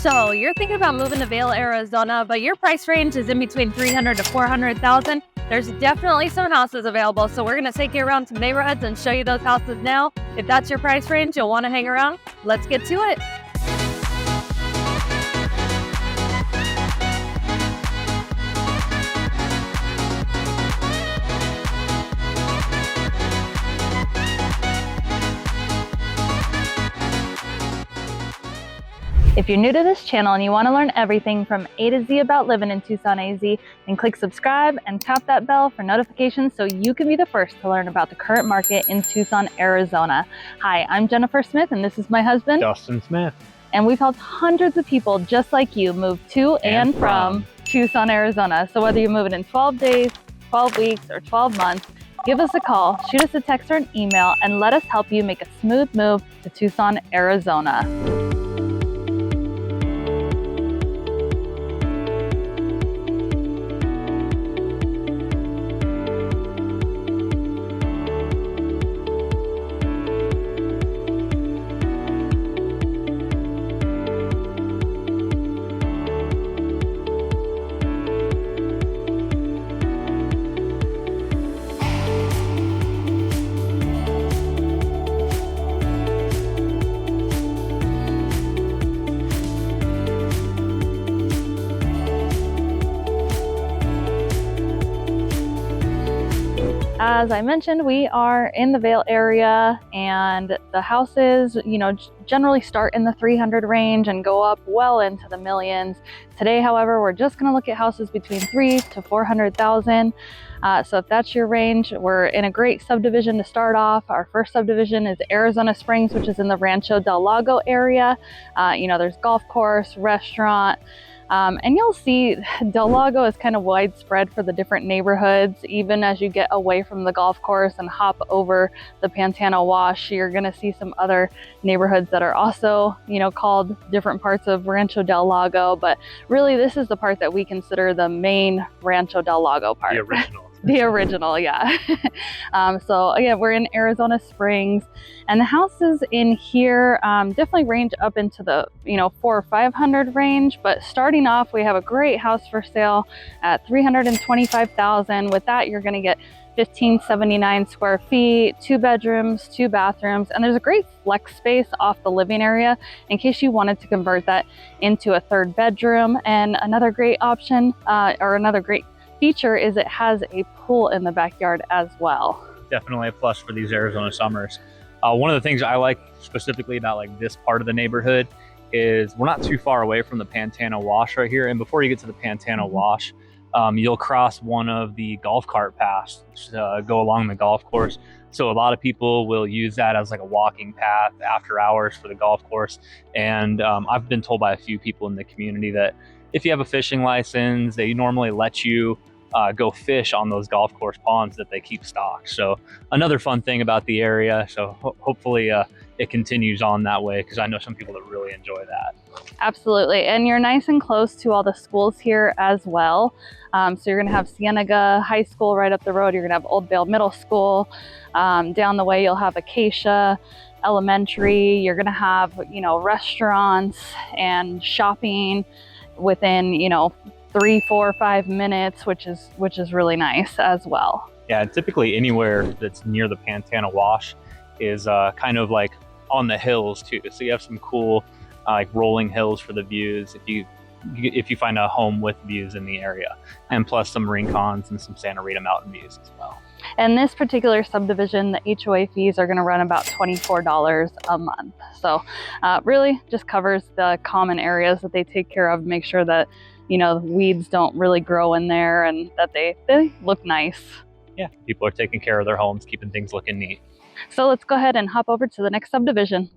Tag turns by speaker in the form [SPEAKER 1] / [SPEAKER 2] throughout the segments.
[SPEAKER 1] So you're thinking about moving to Vail, Arizona, but your price range is in between 300 to 400,000. There's definitely some houses available. So we're going to take you around some neighborhoods and show you those houses now. If that's your price range, you'll want to hang around. Let's get to it. If you're new to this channel and you want to learn everything from A to Z about living in Tucson AZ, then click subscribe and tap that bell for notifications so you can be the first to learn about the current market in Tucson, Arizona. Hi, I'm Jennifer Smith and this is my husband,
[SPEAKER 2] Justin Smith.
[SPEAKER 1] And we've helped hundreds of people just like you move to and from Tucson, Arizona. So whether you're moving in 12 days, 12 weeks, or 12 months, give us a call, shoot us a text or an email, and let us help you make a smooth move to Tucson, Arizona. As I mentioned, we are in the Vail area, and the houses, generally start in the 300 range and go up well into the millions. Today, however, we're just going to look at houses between 300 to 400,000. So if that's your range, we're in a great subdivision to start off. Our first subdivision is Arizona Springs, which is in the Rancho del Lago area. There's golf course, restaurant. And you'll see Del Lago is kind of widespread for the different neighborhoods. Even as you get away from the golf course and hop over the Pantano Wash, you're going to see some other neighborhoods that are also, called different parts of Rancho del Lago. But really, this is the part that we consider the main Rancho del Lago part.
[SPEAKER 2] The original.
[SPEAKER 1] The original, yeah. So again, we're in Arizona Springs, and the houses in here definitely range up into the 400 or 500 range. But starting off, we have a great house for sale at 325,000. With that, you're going to get 1,579 square feet, 2 bedrooms, 2 bathrooms, and there's a great flex space off the living area in case you wanted to convert that into a 3rd bedroom. And another great option, or another great feature, is it has a pool in the backyard as well.
[SPEAKER 2] Definitely a plus for these Arizona summers. One of the things I like specifically about this part of the neighborhood is we're not too far away from the Pantano Wash right here. And before you get to the Pantano Wash, you'll cross one of the golf cart paths to go along the golf course. So a lot of people will use that as like a walking path after hours for the golf course. And I've been told by a few people in the community that if you have a fishing license, they normally let you go fish on those golf course ponds that they keep stocked. So another fun thing about the area. So hopefully it continues on that way, because I know some people that really enjoy that.
[SPEAKER 1] Absolutely. And you're nice and close to all the schools here as well. So you're going to have Cienega High School right up the road. You're going to have Old Vail Middle School. Down the way, you'll have Acacia Elementary. You're going to have, restaurants and shopping within, 3, 4, 5 minutes, which is really nice as well.
[SPEAKER 2] Yeah, and typically anywhere that's near the Pantano Wash is kind of like on the hills too. So you have some cool rolling hills for the views if you find a home with views in the area, and plus some rincons and some Santa Rita mountain views as well.
[SPEAKER 1] And this particular subdivision, the HOA fees are going to run about $24 a month. So really just covers the common areas that they take care of, make sure that weeds don't really grow in there and that they look nice.
[SPEAKER 2] Yeah, people are taking care of their homes, keeping things looking neat.
[SPEAKER 1] So let's go ahead and hop over to the next subdivision.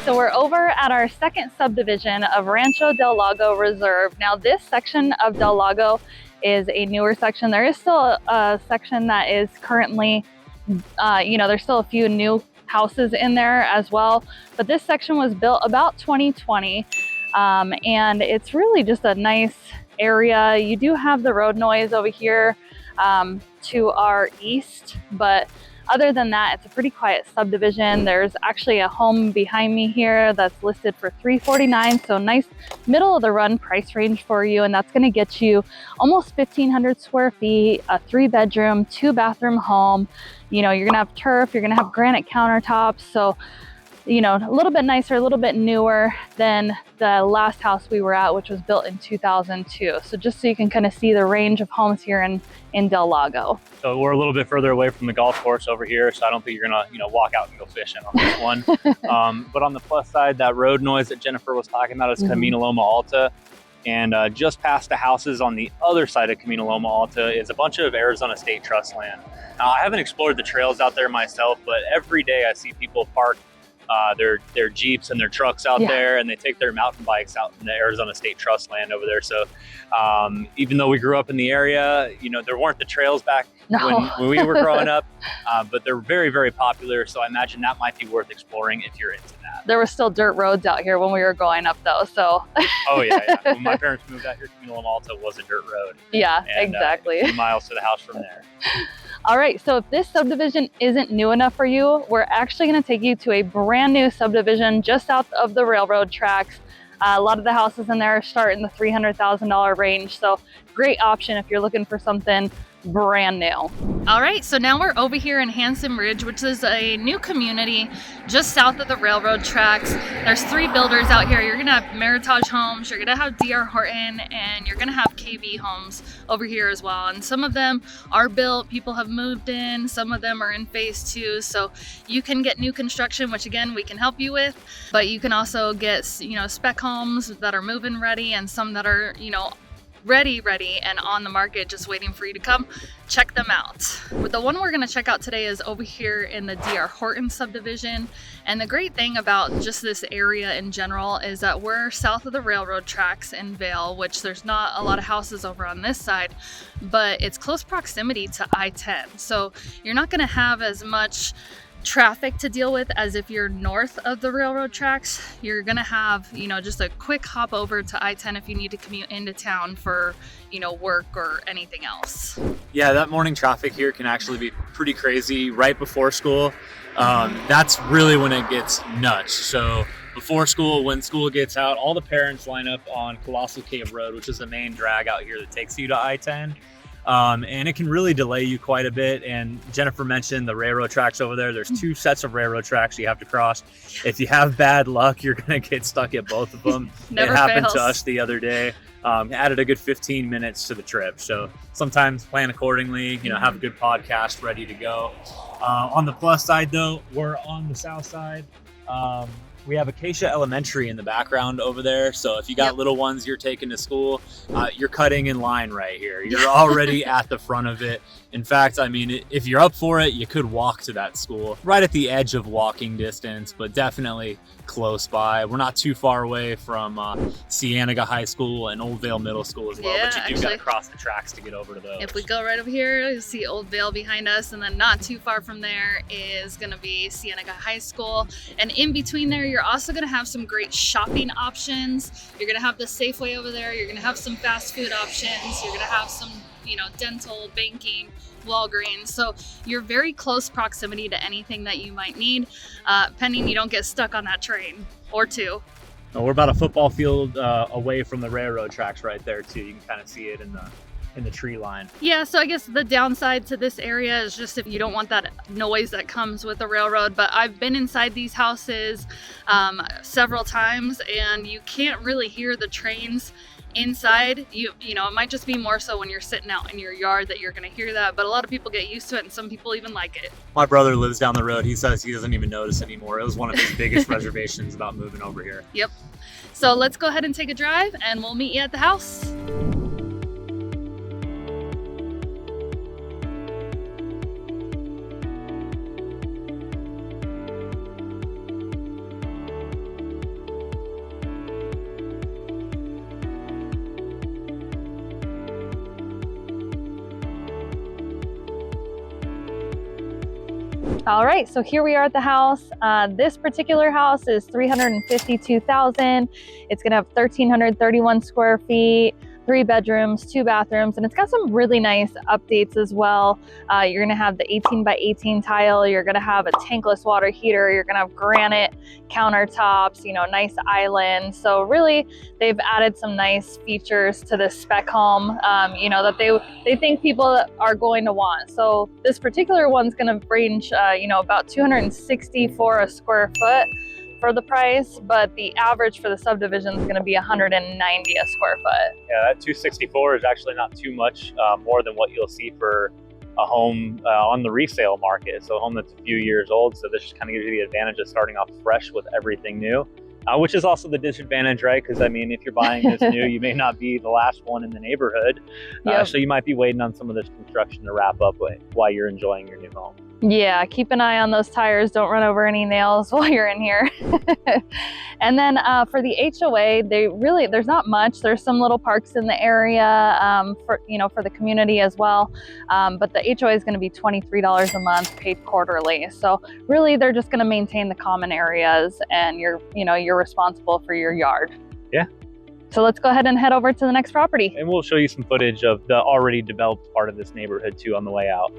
[SPEAKER 1] so we're over at our second subdivision of Rancho del Lago Reserve. Now this section of Del Lago is a newer section. There is still a section that is currently, there's still a few new houses in there as well, but this section was built about 2020, and it's really just a nice area. You do have the road noise over here to our east, but other than that, it's a pretty quiet subdivision. There's actually a home behind me here that's listed for $349, so nice middle of the run price range for you, and that's going to get you almost 1,500 square feet, a 3-bedroom, 2-bathroom home. You're going to have turf, you're going to have granite countertops, so a little bit nicer, a little bit newer than the last house we were at, which was built in 2002. So just so you can kind of see the range of homes here in Del Lago.
[SPEAKER 2] So we're a little bit further away from the golf course over here, so I don't think you're gonna walk out and go fishing on this one. But on the plus side, that road noise that Jennifer was talking about is Camino Loma Alta. And just past the houses on the other side of Camino Loma Alta is a bunch of Arizona State Trust land. Now, I haven't explored the trails out there myself, but every day I see people park their Jeeps and their trucks out there, and they take their mountain bikes out in the Arizona State Trust land over there. So even though we grew up in the area, there weren't the trails back when we were growing up, but they're very, very popular. So I imagine that might be worth exploring if you're into that.
[SPEAKER 1] There were still dirt roads out here when we were growing up though, so.
[SPEAKER 2] Oh yeah. When my parents moved out here, Camino Loma Alta was a dirt road.
[SPEAKER 1] Yeah,
[SPEAKER 2] and,
[SPEAKER 1] exactly.
[SPEAKER 2] A few miles to the house from there.
[SPEAKER 1] All right, so if this subdivision isn't new enough for you, we're actually going to take you to a brand new subdivision just south of the railroad tracks. A lot of the houses in there start in the $300,000 range, so great option if you're looking for something brand new. All right, so now we're over here in Hanson Ridge, which is a new community just south of the railroad tracks. There's 3 builders out here. You're gonna have Meritage Homes, you're gonna have D.R. Horton, and you're gonna have KB Homes over here as well. And some of them are built, people have moved in, some of them are in phase 2. So you can get new construction, which again, we can help you with, but you can also get, spec homes that are move-in ready and some that are, ready and on the market just waiting for you to come check them out. But the one we're going to check out today is over here in the D.R. Horton subdivision. And the great thing about just this area in general is that we're south of the railroad tracks in Vail, which there's not a lot of houses over on this side, but it's close proximity to I-10. So you're not going to have as much traffic to deal with as if you're north of the railroad tracks. You're gonna have just a quick hop over to I-10 if you need to commute into town for work or anything else.
[SPEAKER 2] Yeah, that morning traffic here can actually be pretty crazy right before school. That's really when it gets nuts. So before school, when school gets out, all the parents line up on Colossal Cave Road, which is the main drag out here that takes you to I-10. And it can really delay you quite a bit. And Jennifer mentioned the railroad tracks over there. There's 2 sets of railroad tracks you have to cross. If you have bad luck, you're going to get stuck at both of them. It happened to us the other day. Added a good 15 minutes to the trip. So sometimes plan accordingly, have a good podcast ready to go. On the plus side though, we're on the south side. We have Acacia Elementary in the background over there. So if you got little ones you're taking to school, you're cutting in line right here. You're already at the front of it. In fact, if you're up for it, you could walk to that school right at the edge of walking distance, but definitely close by. We're not too far away from Cienega High School and Old Vail Middle School as well, but you do got to cross the tracks to get over to those.
[SPEAKER 1] If we go right over here, you see Old Vail behind us, and then not too far from there is going to be Cienega High School. And in between there, you're also going to have some great shopping options. You're going to have the Safeway over there. You're going to have some fast food options. You're going to have some, dental, banking, Walgreens. So you're very close proximity to anything that you might need, pending you don't get stuck on that train or 2.
[SPEAKER 2] We're about a football field away from the railroad tracks right there too. You can kind of see it in the tree line.
[SPEAKER 1] Yeah, so I guess the downside to this area is just if you don't want that noise that comes with the railroad, but I've been inside these houses several times and you can't really hear the trains inside. It might just be more so when you're sitting out in your yard that you're going to hear that, but a lot of people get used to it and some people even like it.
[SPEAKER 2] My brother lives down the road. He says he doesn't even notice anymore. It was one of his biggest reservations about moving over here.
[SPEAKER 1] Yep. So let's go ahead and take a drive and we'll meet you at the house. All right, so here we are at the house. This particular house is 352,000. It's gonna have 1,331 square feet, 3 bedrooms, 2 bathrooms, and it's got some really nice updates as well. You're gonna have the 18 by 18 tile. You're gonna have a tankless water heater. You're gonna have granite countertops, you know, nice island. So really, they've added some nice features to this spec home, you know, that they think people are going to want. So this particular one's gonna range, you know, about 260 for a square foot for the price, but the average for the subdivision is going to be 190 a square foot.
[SPEAKER 2] Yeah, that 264 is actually not too much more than what you'll see for a home on the resale market. So a home that's a few years old. So this just kind of gives you the advantage of starting off fresh with everything new, which is also the disadvantage, right? Because I mean, if you're buying this new, you may not be the last one in the neighborhood. Yep. So you might be waiting on some of this construction to wrap up while you're enjoying your new home.
[SPEAKER 1] Yeah, keep an eye on those tires. Don't run over any nails while you're in here. And then for the HOA, there's not much. There's some little parks in the area for the community as well. But the HOA is going to be $23 a month, paid quarterly. So really, they're just going to maintain the common areas, and you're responsible for your yard.
[SPEAKER 2] Yeah.
[SPEAKER 1] So let's go ahead and head over to the next property.
[SPEAKER 2] And we'll show you some footage of the already developed part of this neighborhood too on the way out.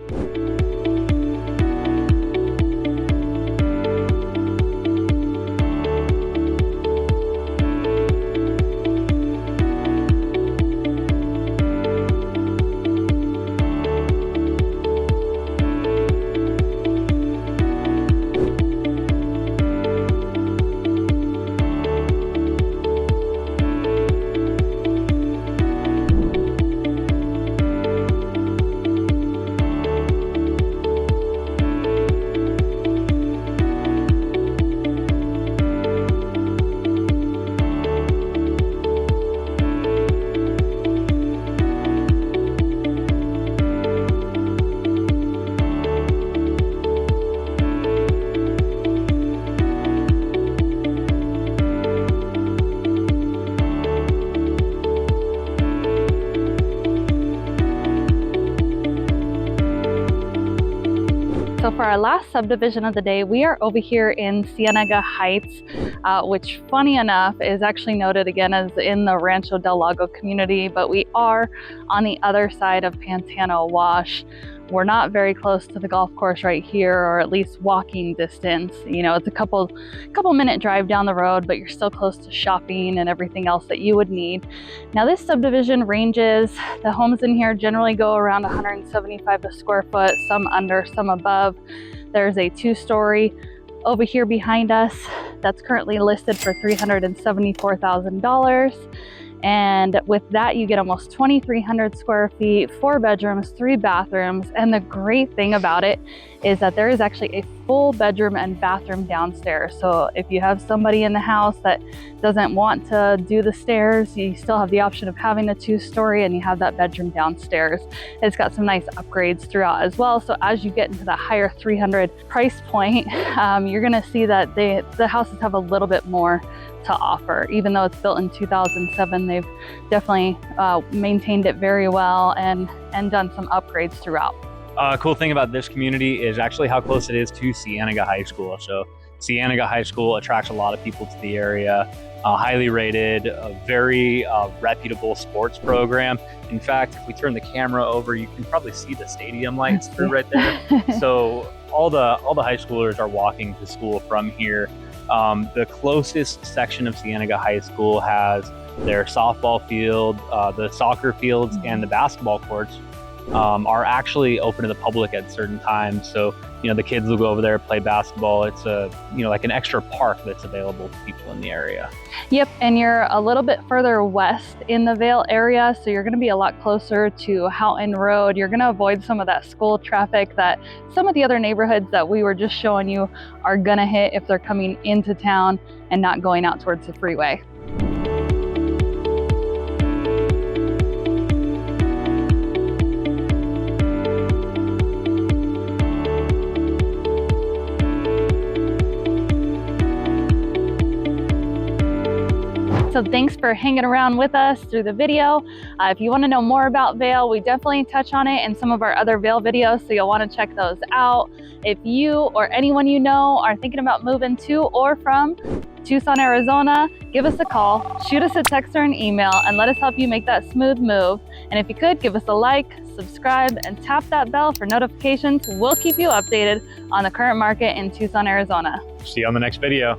[SPEAKER 1] So for our last subdivision of the day, we are over here in Cienega Heights, which funny enough is actually noted again as in the Rancho del Lago community, but we are on the other side of Pantano Wash. We're not very close to the golf course right here, or at least walking distance. You know, it's a couple minute drive down the road, but you're still close to shopping and everything else that you would need. Now this subdivision ranges, the homes in here generally go around 175 a square foot, some under, some above. There's a 2-story over here behind us that's currently listed for $374,000. And with that, you get almost 2,300 square feet, 4 bedrooms, 3 bathrooms. And the great thing about it is that there is actually a full bedroom and bathroom downstairs. So if you have somebody in the house that doesn't want to do the stairs, you still have the option of having a 2-story, and you have that bedroom downstairs. It's got some nice upgrades throughout as well. So as you get into the higher 300 price point, you're gonna see that the houses have a little bit more to offer. Even though it's built in 2007, they've definitely maintained it very well and done some upgrades throughout.
[SPEAKER 2] Cool thing about this community is actually how close it is to Cienega High School. So Cienega High School attracts a lot of people to the area. Highly rated, a very reputable sports program. In fact, if we turn the camera over, you can probably see the stadium lights through right there. So all the high schoolers are walking to school from here. The closest section of Cienega High School has their softball field, the soccer fields, and the basketball courts are actually open to the public at certain times. So, you know, the kids will go over there, play basketball. It's like an extra park that's available to people in the area.
[SPEAKER 1] Yep, and you're a little bit further west in the Vail area, so you're going to be a lot closer to Houghton Road. You're going to avoid some of that school traffic that some of the other neighborhoods that we were just showing you are going to hit if they're coming into town and not going out towards the freeway. So thanks for hanging around with us through the video. If you want to know more about Vail, we definitely touch on it in some of our other Vail videos, so you'll want to check those out. If you or anyone you know are thinking about moving to or from Tucson, Arizona, give us a call, shoot us a text or an email, and let us help you make that smooth move. And if you could, give us a like, subscribe, and tap that bell for notifications. We'll keep you updated on the current market in Tucson, Arizona.
[SPEAKER 2] See you on the next video.